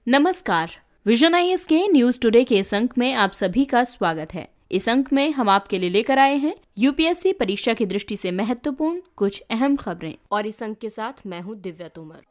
नमस्कार। Vision IAS के news today के इस अंक में आप सभी का स्वागत है। इस अंक में हम आपके लिए लेकर आए हैं यूपीएससी परीक्षा की दृष्टि से महत्वपूर्ण कुछ अहम खबरें और इस अंक के साथ मैं हूं दिव्या तोमर।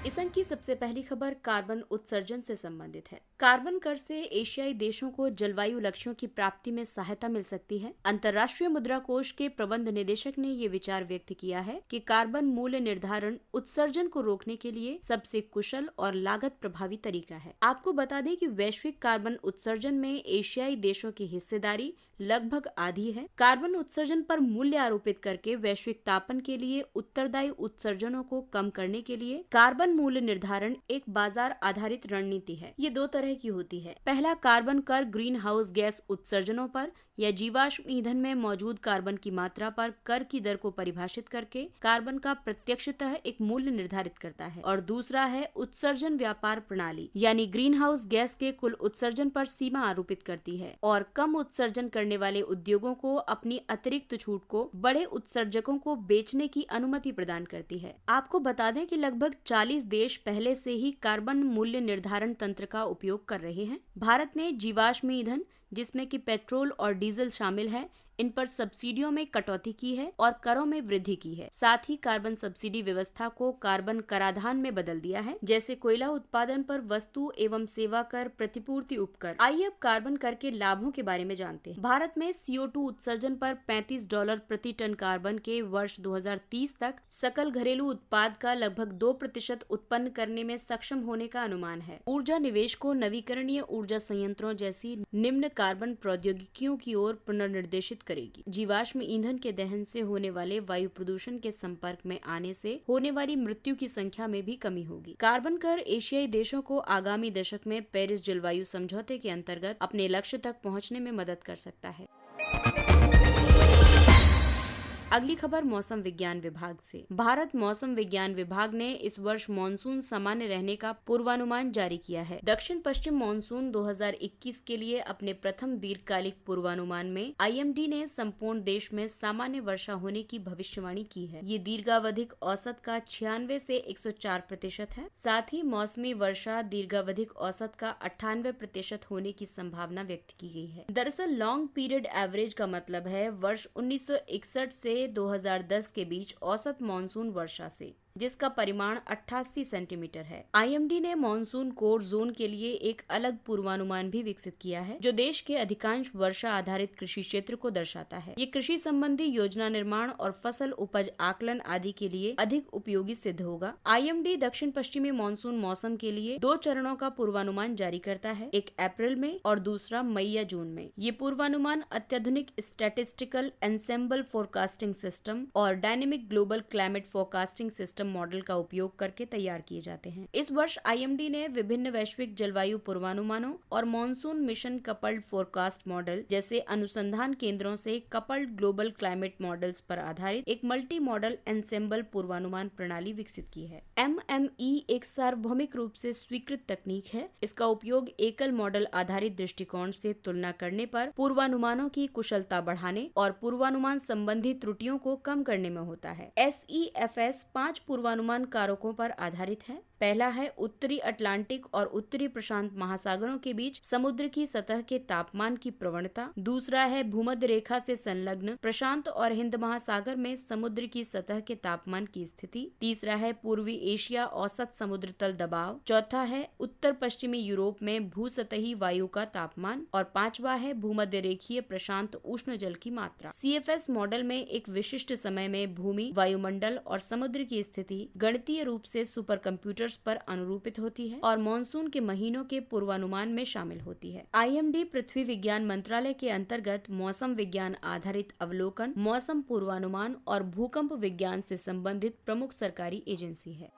इस अंक की सबसे पहली खबर कार्बन उत्सर्जन से संबंधित है। कार्बन कर से एशियाई देशों को जलवायु लक्ष्यों की प्राप्ति में सहायता मिल सकती है। अंतर्राष्ट्रीय मुद्रा कोष के प्रबंध निदेशक ने ये विचार व्यक्त किया है कि कार्बन मूल्य निर्धारण उत्सर्जन को रोकने के लिए सबसे कुशल और लागत प्रभावी तरीका है। आपको बता दें कि वैश्विक कार्बन उत्सर्जन में एशियाई देशों की हिस्सेदारी लगभग आधी है। कार्बन उत्सर्जन पर मूल्य आरोपित करके वैश्विक तापन के लिए उत्तरदायी उत्सर्जनों को कम करने के लिए कार्बन मूल्य निर्धारण एक बाजार आधारित रणनीति है। ये दो तरह की होती है। पहला, कार्बन कर ग्रीन हाउस गैस उत्सर्जनों पर या जीवाश्म ईंधन में मौजूद कार्बन की मात्रा पर कर की दर को परिभाषित करके कार्बन का प्रत्यक्षतः एक मूल्य निर्धारित करता है। और दूसरा है उत्सर्जन व्यापार प्रणाली, यानी ग्रीन हाउस गैस के कुल उत्सर्जन पर सीमा आरोपित करती है और कम उत्सर्जन करने वाले उद्योगों को अपनी अतिरिक्त छूट को बड़े उत्सर्जकों को बेचने की अनुमति प्रदान करती है। आपको बता दें कि लगभग 40 देश पहले से ही कार्बन मूल्य निर्धारण तंत्र का उपयोग कर रहे हैं। भारत ने जीवाश्म ईंधन, जिसमें कि पेट्रोल और डीजल शामिल है, इन पर सब्सिडियों में कटौती की है और करों में वृद्धि की है। साथ ही कार्बन सब्सिडी व्यवस्था को कार्बन कराधान में बदल दिया है, जैसे कोयला उत्पादन पर वस्तु एवं सेवा कर, प्रतिपूर्ति उपकर। आइए अब कार्बन कर के लाभों के बारे में जानते हैं। भारत में CO2 उत्सर्जन पर $35 प्रति टन कार्बन के वर्ष 2030 तक सकल घरेलू उत्पाद का लगभग 2% उत्पन्न करने में सक्षम होने का अनुमान है। ऊर्जा निवेश को नवीकरणीय ऊर्जा संयंत्रों जैसी निम्न कार्बन प्रौद्योगिकियों की ओर पुनर्निर्देशित करेगी। जीवाश्म ईंधन के दहन से होने वाले वायु प्रदूषण के संपर्क में आने से होने वाली मृत्यु की संख्या में भी कमी होगी। कार्बन कर एशियाई देशों को आगामी दशक में पेरिस जलवायु समझौते के अंतर्गत अपने लक्ष्य तक पहुंचने में मदद कर सकता है। अगली खबर मौसम विज्ञान विभाग से। भारत मौसम विज्ञान विभाग ने इस वर्ष मानसून सामान्य रहने का पूर्वानुमान जारी किया है। दक्षिण पश्चिम मानसून 2021 के लिए अपने प्रथम दीर्घकालिक पूर्वानुमान में IMD ने संपूर्ण देश में सामान्य वर्षा होने की भविष्यवाणी की है। ये दीर्घावधिक औसत का 96 से 104% है। साथ ही मौसमी वर्षा दीर्घावधिक औसत का 98% होने की संभावना व्यक्त की गई है। दरअसल लॉन्ग पीरियड एवरेज का मतलब है वर्ष 1961 से 2010 के बीच औसत मानसून वर्षा से, जिसका परिमाण 88 सेंटीमीटर है। IMD ने मानसून कोर जोन के लिए एक अलग पूर्वानुमान भी विकसित किया है, जो देश के अधिकांश वर्षा आधारित कृषि क्षेत्र को दर्शाता है। ये कृषि संबंधी योजना निर्माण और फसल उपज आकलन आदि के लिए अधिक उपयोगी सिद्ध होगा। IMD दक्षिण पश्चिमी मानसून मौसम के लिए 2 चरणों का पूर्वानुमान जारी करता है, एक अप्रैल में और दूसरा मई या जून में। ये पूर्वानुमान अत्याधुनिक स्टैटिस्टिकल एंसेम्बल फोरकास्टिंग सिस्टम और dynamic global climate forecasting system model का उपयोग करके तैयार किए जाते हैं। इस वर्ष IMD ने विभिन्न वैश्विक जलवायु पूर्वानुमानों और monsoon mission coupled forecast model जैसे अनुसंधान केंद्रों से कपल्ड ग्लोबल क्लाइमेट मॉडल्स पर आधारित एक मल्टी मॉडल एंसेम्बल पूर्वानुमान प्रणाली विकसित की है। MME एक सार्वभौमिक रूप से स्वीकृत तकनीक है। इसका उपयोग एकल मॉडल आधारित दृष्टिकोण से तुलना करने पर पूर्वानुमानों की कुशलता बढ़ाने और पूर्वानुमान संबंधी त्रुटियों को कम करने में होता है। SEFS 5 पूर्वानुमान कारकों पर आधारित है। पहला है उत्तरी अटलांटिक और उत्तरी प्रशांत महासागरों के बीच समुद्र की सतह के तापमान की प्रवणता। दूसरा है भूमध्य रेखा से संलग्न प्रशांत और हिंद महासागर में समुद्र की सतह के तापमान की स्थिति। तीसरा है पूर्वी एशिया औसत समुद्र तल दबाव। चौथा है उत्तर पश्चिमी यूरोप में भूसतही वायु का तापमान और पांचवा है भूमध्य रेखीय प्रशांत उष्ण जल की मात्रा। CFS मॉडल में एक विशिष्ट समय में भूमि, वायुमंडल और समुद्र की स्थिति गणितीय रूप से सुपर कंप्यूटर पर अनुरूपित होती है और मॉनसून के महीनों के पूर्वानुमान में शामिल होती है। IMD पृथ्वी विज्ञान मंत्रालय के अंतर्गत मौसम विज्ञान आधारित अवलोकन, मौसम पूर्वानुमान और भूकंप विज्ञान से संबंधित प्रमुख सरकारी एजेंसी है।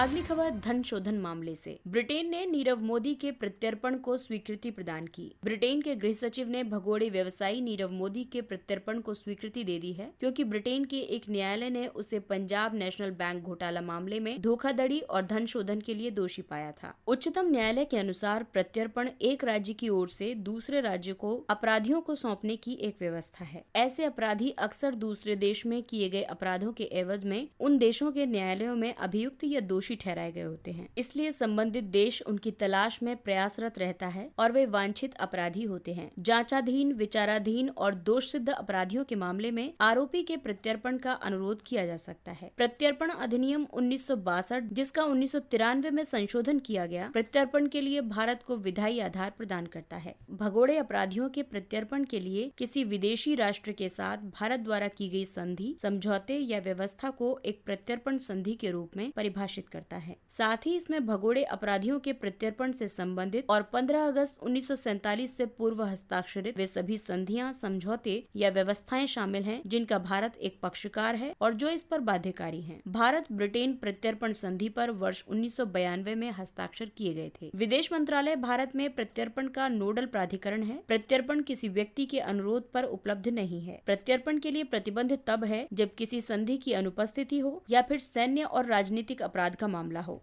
अगली खबर धन शोधन मामले से। ब्रिटेन ने नीरव मोदी के प्रत्यर्पण को स्वीकृति प्रदान की। ब्रिटेन के गृह सचिव ने भगोड़े व्यवसायी नीरव मोदी के प्रत्यर्पण को स्वीकृति दे दी है, क्योंकि ब्रिटेन के एक न्यायालय ने उसे पंजाब नेशनल बैंक घोटाला मामले में धोखाधड़ी और धन शोधन के लिए दोषी पाया था। उच्चतम न्यायालय के अनुसार प्रत्यर्पण एक राज्य की ओर से दूसरे राज्य को अपराधियों को सौंपने की एक व्यवस्था है। ऐसे अपराधी अक्सर दूसरे देश में किए गए अपराधों के एवज में उन देशों के न्यायालयों में अभियुक्त या दोषी ठहराए गए होते हैं। इसलिए संबंधित देश उनकी तलाश में प्रयासरत रहता है और वे वांछित अपराधी होते हैं। जांचाधीन, विचाराधीन और दोष सिद्ध अपराधियों के मामले में आरोपी के प्रत्यर्पण का अनुरोध किया जा सकता है। प्रत्यर्पण अधिनियम 1962, जिसका 1993 में संशोधन किया गया, प्रत्यर्पण के लिए भारत को विधायी आधार प्रदान करता है। भगोड़े अपराधियों के प्रत्यर्पण के लिए किसी विदेशी राष्ट्र के साथ भारत द्वारा की गई संधि, समझौते या व्यवस्था को एक प्रत्यर्पण संधि के रूप में परिभाषित करता है। साथ ही इसमें भगोड़े अपराधियों के प्रत्यर्पण से संबंधित और 15 अगस्त 1947 से पूर्व हस्ताक्षरित वे सभी संधियां, समझौते या व्यवस्थाएं शामिल हैं जिनका भारत एक पक्षकार है और जो इस पर बाध्यकारी हैं। भारत ब्रिटेन प्रत्यर्पण संधि पर वर्ष 1992 में हस्ताक्षर किए गए थे। विदेश मंत्रालय भारत में प्रत्यर्पण का नोडल प्राधिकरण है। प्रत्यर्पण किसी व्यक्ति के अनुरोध पर उपलब्ध नहीं है। प्रत्यर्पण के लिए प्रतिबंध तब है जब किसी संधि की अनुपस्थिति हो या फिर सैन्य और राजनीतिक अपराध का मामला हो।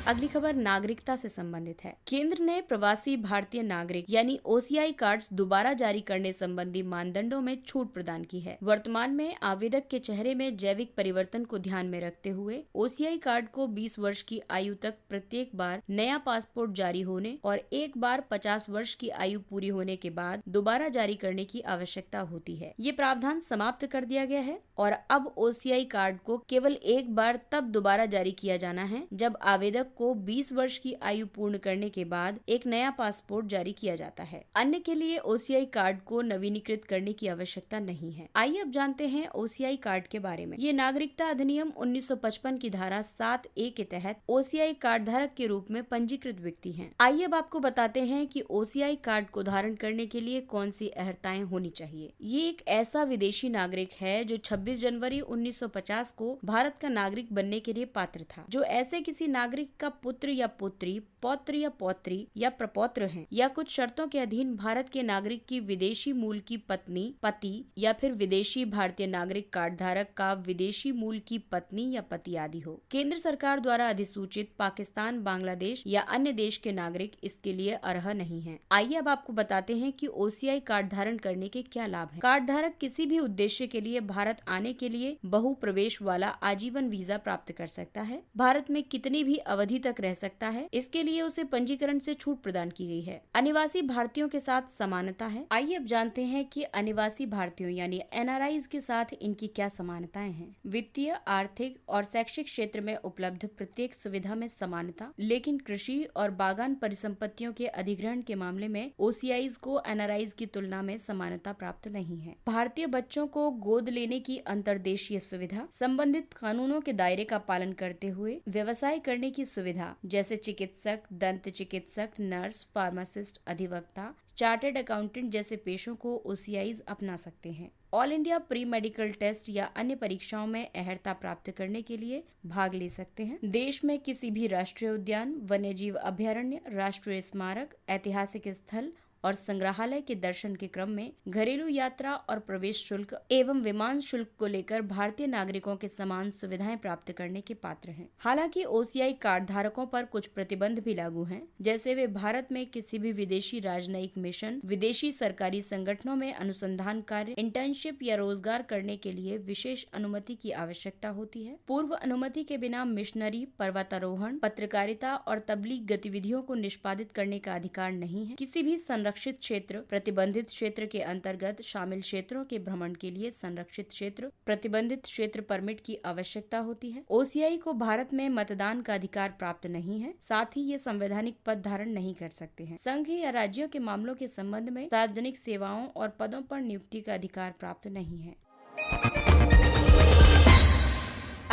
अगली खबर नागरिकता से संबंधित है। केंद्र ने प्रवासी भारतीय नागरिक यानी OCI कार्ड्स दोबारा जारी करने संबंधी मानदंडों में छूट प्रदान की है। वर्तमान में आवेदक के चेहरे में जैविक परिवर्तन को ध्यान में रखते हुए OCI कार्ड को 20 वर्ष की आयु तक प्रत्येक बार नया पासपोर्ट जारी होने और एक बार 50 वर्ष की आयु पूरी होने के बाद दोबारा जारी करने की आवश्यकता होती है। ये प्रावधान समाप्त कर दिया गया है और अब OCI कार्ड को केवल एक बार तब दोबारा जारी किया जाना है जब आवेदक को 20 वर्ष की आयु पूर्ण करने के बाद एक नया पासपोर्ट जारी किया जाता है। अन्य के लिए OCI कार्ड को नवीनीकृत करने की आवश्यकता नहीं है। आइए अब जानते हैं OCI कार्ड के बारे में। ये नागरिकता अधिनियम 1955 की धारा 7A के तहत OCI कार्ड धारक के रूप में पंजीकृत व्यक्ति हैं। आइए अब आपको बताते हैं कि OCI कार्ड को धारण करने के लिए कौन सी अर्हताएं होनी चाहिए। ये एक ऐसा विदेशी नागरिक है जो 26 जनवरी 1950 को भारत का नागरिक बनने के लिए पात्र था, जो ऐसे किसी नागरिक का पुत्र या पुत्री, पौत्र या पौत्री या प्रपौत्र हैं, या कुछ शर्तों के अधीन भारत के नागरिक की विदेशी मूल की पत्नी, पति या फिर विदेशी भारतीय नागरिक कार्ड धारक का विदेशी मूल की पत्नी या पति आदि हो। केंद्र सरकार द्वारा अधिसूचित पाकिस्तान, बांग्लादेश या अन्य देश के नागरिक इसके लिए अर्ह नहीं हैं। आइए अब आपको बताते हैं कि OCI कार्ड धारण करने के क्या लाभ हैं। कार्ड धारक किसी भी उद्देश्य के लिए भारत आने के लिए बहु प्रवेश वाला आजीवन वीजा प्राप्त कर सकता है। भारत में कितनी भी अवधि तक रह सकता है, इसके लिए उसे पंजीकरण से छूट प्रदान की गई है। अनिवासी भारतीयों के साथ समानता है। आइए अब जानते हैं कि अनिवासी भारतीयों यानी NRIs के साथ इनकी क्या समानताएं हैं। वित्तीय, आर्थिक और शैक्षिक क्षेत्र में उपलब्ध प्रत्येक सुविधा में समानता, लेकिन कृषि और बागान परिसंपत्तियों के अधिग्रहण के मामले में OCIs को NRIs की तुलना में समानता प्राप्त नहीं है। भारतीय बच्चों को गोद लेने की अंतर्देशीय सुविधा, संबंधित कानूनों के दायरे का पालन करते हुए व्यवसाय करने की सुविधा जैसे चिकित्सक, दंत चिकित्सक, नर्स, फार्मासिस्ट, अधिवक्ता, चार्टर्ड अकाउंटेंट जैसे पेशों को OCIs अपना सकते हैं। All India pre medical test या अन्य परीक्षाओं में अर्हता प्राप्त करने के लिए भाग ले सकते हैं। देश में किसी भी राष्ट्रीय उद्यान, वन्यजीव अभयारण्य, राष्ट्रीय स्मारक, ऐतिहासिक स्थल और संग्रहालय के दर्शन के क्रम में घरेलू यात्रा और प्रवेश शुल्क एवं विमान शुल्क को लेकर भारतीय नागरिकों के समान सुविधाएं प्राप्त करने के पात्र हैं। हालांकि OCI कार्ड धारकों पर कुछ प्रतिबंध भी लागू हैं, जैसे वे भारत में किसी भी विदेशी राजनयिक मिशन, विदेशी सरकारी संगठनों में अनुसंधान कार्य, इंटर्नशिप या रोजगार करने के लिए विशेष अनुमति की आवश्यकता होती है। पूर्व अनुमति के बिना मिशनरी, पर्वतारोहण, पत्रकारिता और तबलीग गतिविधियों को निष्पादित करने का अधिकार नहीं है। किसी भी संरक्षित क्षेत्र, प्रतिबंधित क्षेत्र के अंतर्गत शामिल क्षेत्रों के भ्रमण के लिए संरक्षित क्षेत्र, प्रतिबंधित क्षेत्र परमिट की आवश्यकता होती है। OCI को भारत में मतदान का अधिकार प्राप्त नहीं है। साथ ही ये संवैधानिक पद धारण नहीं कर सकते हैं। संघ या राज्यों के मामलों के संबंध में सार्वजनिक सेवाओं और पदों पर नियुक्ति का अधिकार प्राप्त नहीं है।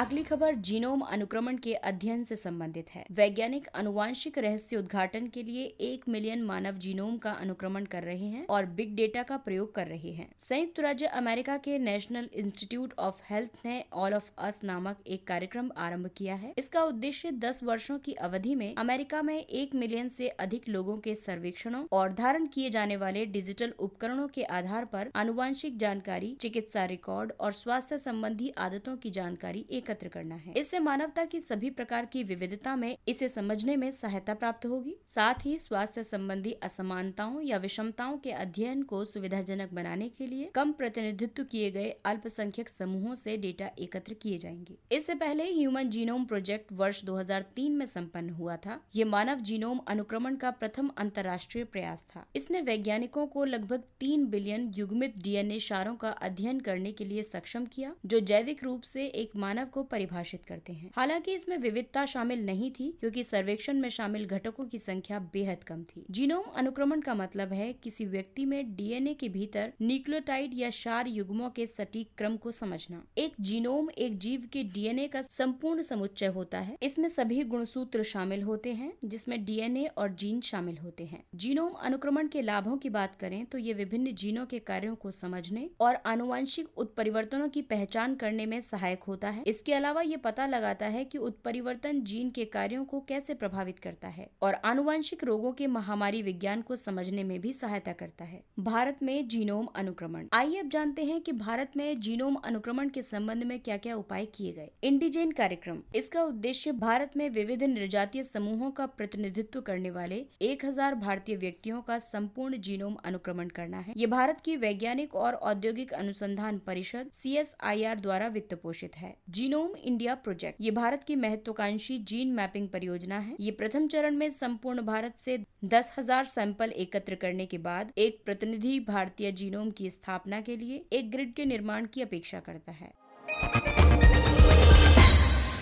अगली खबर जीनोम अनुक्रमण के अध्ययन से संबंधित है। वैज्ञानिक आनुवांशिक रहस्य उद्घाटन के लिए 1 मिलियन मानव जीनोम का अनुक्रमण कर रहे हैं और बिग डेटा का प्रयोग कर रहे हैं। संयुक्त राज्य अमेरिका के नेशनल इंस्टीट्यूट ऑफ हेल्थ ने ऑल ऑफ अस नामक एक कार्यक्रम आरंभ किया है। इसका उद्देश्य 10 वर्षों की अवधि में अमेरिका में 1 मिलियन से अधिक लोगों के सर्वेक्षणों और धारण किए जाने वाले डिजिटल उपकरणों के आधार पर आनुवांशिक जानकारी, चिकित्सा रिकॉर्ड और स्वास्थ्य संबंधी आदतों की जानकारी एकत्र करना है। इससे मानवता की सभी प्रकार की विविधता में इसे समझने में सहायता प्राप्त होगी। साथ ही स्वास्थ्य संबंधी असमानताओं या विषमताओं के अध्ययन को सुविधाजनक बनाने के लिए कम प्रतिनिधित्व किए गए अल्पसंख्यक समूहों से डेटा एकत्र किए जाएंगे। इससे पहले ह्यूमन जीनोम प्रोजेक्ट वर्ष 2003 में संपन्न हुआ था। ये मानव जीनोम अनुक्रमण का प्रथम अंतर्राष्ट्रीय प्रयास था। इसने वैज्ञानिकों को लगभग 3 बिलियन युग्मित डीएनए क्षारों का अध्ययन करने के लिए सक्षम किया, जो जैविक रूप से एक मानव को परिभाषित करते हैं। हालांकि इसमें विविधता शामिल नहीं थी, क्योंकि सर्वेक्षण में शामिल घटकों की संख्या बेहद कम थी। जीनोम अनुक्रमण का मतलब है किसी व्यक्ति में डीएनए के भीतर न्यूक्लियोटाइड या क्षार युग्मों के सटीक क्रम को समझना। एक जीनोम एक जीव के डीएनए का संपूर्ण समुच्चय होता है। इसमें सभी गुणसूत्र शामिल होते हैं, जिसमें डीएनए और जीन शामिल होते हैं। जीनोम अनुक्रमण के लाभों की बात करें तो ये विभिन्न जीनों के कार्यों को समझने और आनुवंशिक उत्परिवर्तनों की पहचान करने में सहायक होता है। इसके अलावा ये पता लगाता है कि उत्परिवर्तन जीन के कार्यों को कैसे प्रभावित करता है और आनुवंशिक रोगों के महामारी विज्ञान को समझने में भी सहायता करता है। भारत में जीनोम अनुक्रमण। आइए अब जानते हैं कि भारत में जीनोम अनुक्रमण के संबंध में क्या क्या उपाय किए गए। इंडिजेन कार्यक्रम। इसका उद्देश्य भारत में विविध निर्जातीय समूहों का प्रतिनिधित्व करने वाले 1000 भारतीय व्यक्तियों का संपूर्ण जीनोम अनुक्रमण करना है। ये भारत की वैज्ञानिक और औद्योगिक अनुसंधान परिषद CSIR द्वारा वित्त पोषित है। Genome India project. ये भारत की महत्वाकांक्षी जीन मैपिंग परियोजना है। ये प्रथम चरण में संपूर्ण भारत से 10,000 सैंपल एकत्र करने के बाद एक प्रतिनिधि भारतीय जीनोम की स्थापना के लिए एक ग्रिड के निर्माण की अपेक्षा करता है।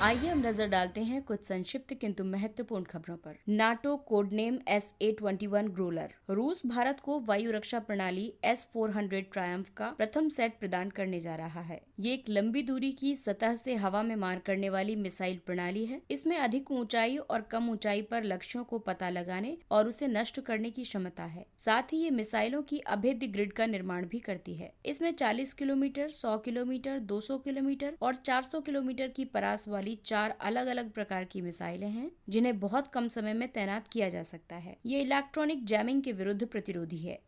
आइए हम नजर डालते हैं कुछ संक्षिप्त किंतु महत्वपूर्ण खबरों पर। NATO code name SA-21 Growler. रूस भारत को वायु रक्षा प्रणाली S-400 ट्रायम्फ का प्रथम सेट प्रदान करने जा रहा है। ये एक लंबी दूरी की सतह से हवा में मार करने वाली मिसाइल प्रणाली है। इसमें अधिक ऊंचाई और कम ऊंचाई पर लक्ष्यों को पता लगाने और उसे नष्ट करने की क्षमता है। साथ ही ये मिसाइलों की अभेद्य ग्रिड का निर्माण भी करती है। इसमें 40 किलोमीटर, 100 किलोमीटर, 200 किलोमीटर और 400 किलोमीटर की परास वाली 4 अलग अलग प्रकार की मिसाइलें हैं, जिन्हें बहुत कम समय में तैनात किया जा सकता है। ये इलेक्ट्रॉनिक जैमिंग के विरुद्ध प्रतिरोधी है।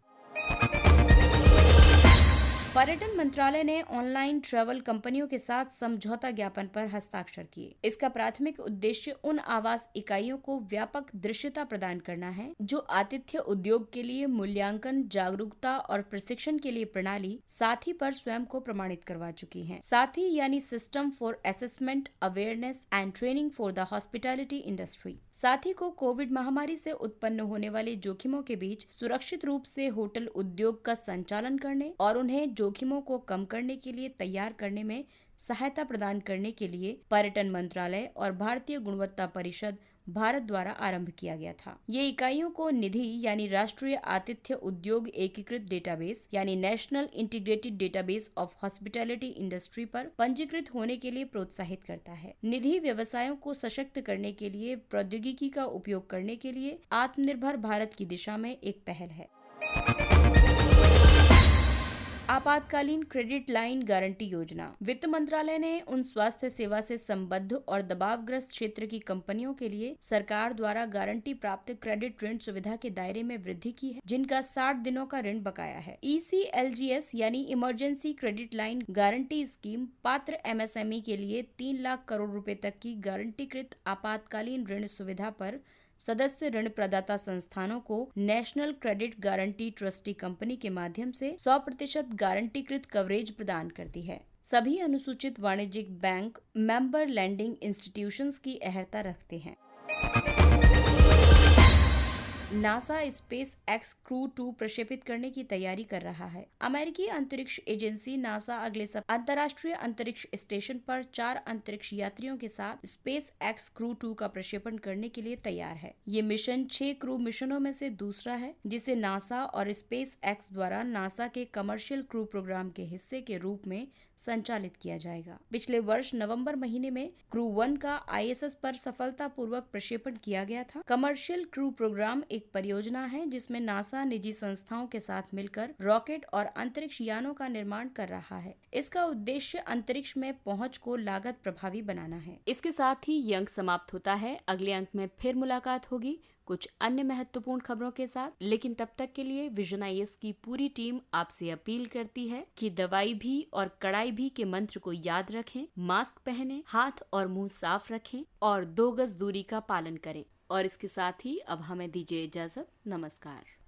पर्यटन मंत्रालय ने ऑनलाइन ट्रैवल कंपनियों के साथ समझौता ज्ञापन पर हस्ताक्षर किए। इसका प्राथमिक उद्देश्य उन आवास इकाइयों को व्यापक दृश्यता प्रदान करना है जो आतिथ्य उद्योग के लिए मूल्यांकन, जागरूकता और प्रशिक्षण के लिए प्रणाली साथी पर स्वयं को प्रमाणित करवा चुकी हैं। साथी यानी system for assessment, awareness and training for the hospitality industry. साथी को कोविड महामारी से उत्पन्न होने वाले जोखिमों के बीच सुरक्षित रूप से होटल उद्योग का संचालन करने और उन्हें जोखिमों को कम करने के लिए तैयार करने में सहायता प्रदान करने के लिए पर्यटन मंत्रालय और भारतीय गुणवत्ता परिषद भारत द्वारा आरंभ किया गया था। ये इकाइयों को निधि यानी राष्ट्रीय आतिथ्य उद्योग एकीकृत डेटाबेस यानी national integrated database of hospitality industry पर पंजीकृत होने के लिए प्रोत्साहित करता है। निधि व्यवसायों को सशक्त करने के लिए प्रौद्योगिकी का उपयोग करने के लिए आत्मनिर्भर भारत की दिशा में एक पहल है। आपातकालीन क्रेडिट लाइन गारंटी योजना। वित्त मंत्रालय ने उन स्वास्थ्य सेवा से संबद्ध और दबावग्रस्त क्षेत्र की कंपनियों के लिए सरकार द्वारा गारंटी प्राप्त क्रेडिट ऋण सुविधा के दायरे में वृद्धि की है, जिनका 60 दिनों का ऋण बकाया है। ECLGS यानी emergency credit line guarantee scheme पात्र MSME के लिए 3 लाख करोड़ रुपए तक की गारंटीकृत आपातकालीन ऋण सुविधा पर सदस्य ऋण प्रदाता संस्थानों को national credit guarantee trustee company के माध्यम से 100% गारंटीकृत कवरेज प्रदान करती है। सभी अनुसूचित वाणिज्यिक बैंक मेंबर लैंडिंग इंस्टीट्यूशंस की अहर्ता रखते हैं। नासा स्पेस एक्स क्रू 2 प्रक्षेपित करने की तैयारी कर रहा है। अमेरिकी अंतरिक्ष एजेंसी नासा अगले सप्ताह अंतर्राष्ट्रीय अंतरिक्ष स्टेशन पर 4 अंतरिक्ष यात्रियों के साथ स्पेस एक्स क्रू 2 का प्रक्षेपण करने के लिए तैयार है। ये मिशन 6 क्रू मिशनों में से दूसरा है जिसे नासा और स्पेस एक्स द्वारा नासा के कमर्शियल क्रू प्रोग्राम के हिस्से के रूप में संचालित किया जाएगा। पिछले वर्ष नवंबर महीने में क्रू 1 का ISS पर सफलतापूर्वक प्रक्षेपण किया गया था। कमर्शियल क्रू प्रोग्राम एक परियोजना है जिसमें नासा निजी संस्थाओं के साथ मिलकर रॉकेट और अंतरिक्ष यानों का निर्माण कर रहा है। इसका उद्देश्य अंतरिक्ष में पहुंच को लागत प्रभावी बनाना है। इसके साथ ही ये अंक समाप्त होता है। अगले अंक में फिर मुलाकात होगी कुछ अन्य महत्वपूर्ण खबरों के साथ, लेकिन तब तक के लिए विजन IAS की पूरी टीम आपसे अपील करती है कि दवाई भी और कड़ाई भी के मंत्र को याद रखें, मास्क पहनें, हाथ और मुंह साफ रखें और 2 गज दूरी का पालन करें। और इसके साथ ही अब हमें दीजिए इजाजत। नमस्कार।